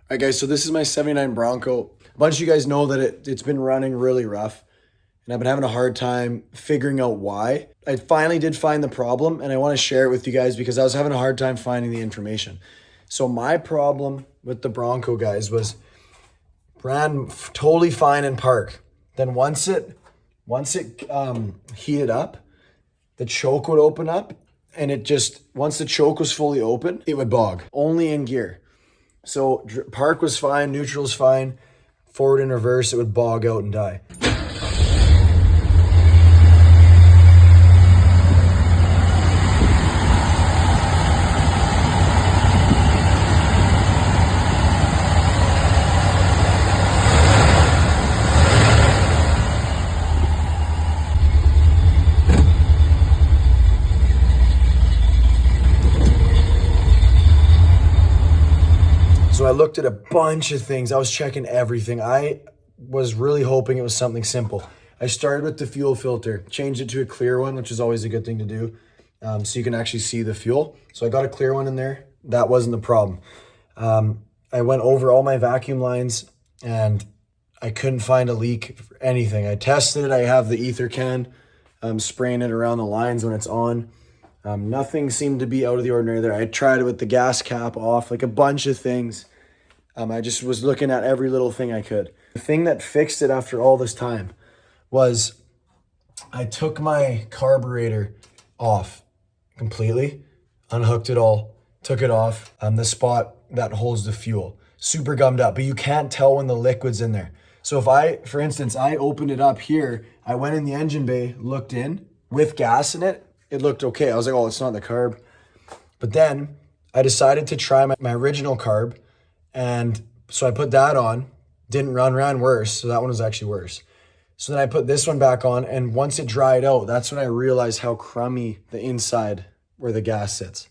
All right, guys, so this is my 79 Bronco. A bunch of you guys know that it's been running really rough, and I've been having a hard time figuring out why. I finally did find the problem, and I want to share it with you guys because I was having a hard time finding the information. So my problem with the Bronco, guys, was ran totally fine in park. Then once it heated up, the choke would open up, and once the choke was fully open, it would bog, only in gear. So park was fine, neutral was fine, forward and reverse, it would bog out and die. So I looked at a bunch of things. I was checking everything. I was really hoping it was something simple. I started with the fuel filter, changed it to a clear one, which is always a good thing to do, so you can actually see the fuel. So I got a clear one in there. That wasn't the problem. I went over all my vacuum lines and I couldn't find a leak for anything. I tested it. I have the ether can, spraying it around the lines when it's on. Nothing seemed to be out of the ordinary there. I tried it with the gas cap off, like a bunch of things. I just was looking at every little thing I could. The thing that fixed it after all this time was I took my carburetor off completely, unhooked it all, took it off, the spot that holds the fuel. Super gummed up, but you can't tell when the liquid's in there. So if for instance, I opened it up here, I went in the engine bay, looked in with gas in it, it looked okay. I was like, oh, it's not the carb. But then I decided to try my original carb. And so I put that on, ran worse. So that one was actually worse. So then I put this one back on. And once it dried out, that's when I realized how crummy the inside where the gas sits.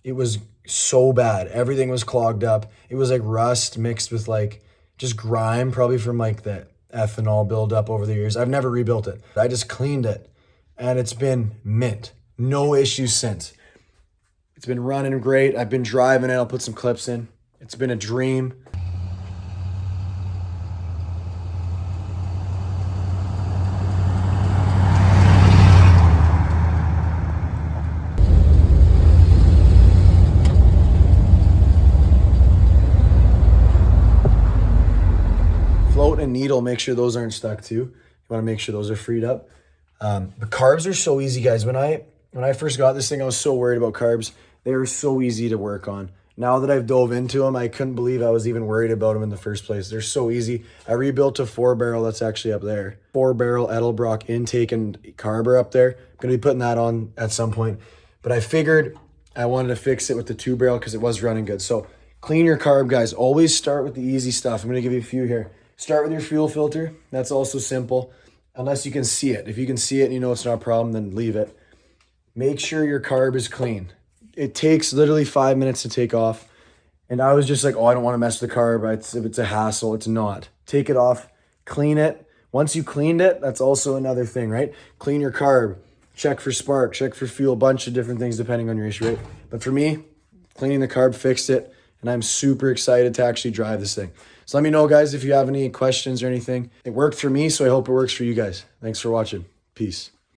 It was so bad. Everything was clogged up. It was like rust mixed with like just grime, probably from like the ethanol buildup over the years. I've never rebuilt it. I just cleaned it. And it's been mint. No issues since. It's been running great. I've been driving it. I'll put some clips in. It's been a dream. Float and needle, make sure those aren't stuck too. You want to make sure those are freed up. The carbs are so easy, guys. When I first got this thing, I was so worried about carbs. They were so easy to work on. Now that I've dove into them, I couldn't believe I was even worried about them in the first place. They're so easy. I rebuilt a 4-barrel that's actually up there. 4-barrel Edelbrock intake and carber up there. I'm going to be putting that on at some point. But I figured I wanted to fix it with the 2-barrel because it was running good. So clean your carb, guys. Always start with the easy stuff. I'm going to give you a few here. Start with your fuel filter. That's also simple. Unless you can see it. If you can see it and you know it's not a problem, then leave it. Make sure your carb is clean. It takes literally 5 minutes to take off. And I was just like, oh, I don't want to mess with the carb. It's a hassle. It's not. Take it off. Clean it. Once you cleaned it, that's also another thing, right? Clean your carb. Check for spark. Check for fuel. A bunch of different things depending on your issue, right? But for me, cleaning the carb fixed it. And I'm super excited to actually drive this thing. So let me know, guys, if you have any questions or anything. It worked for me, so I hope it works for you guys. Thanks for watching. Peace.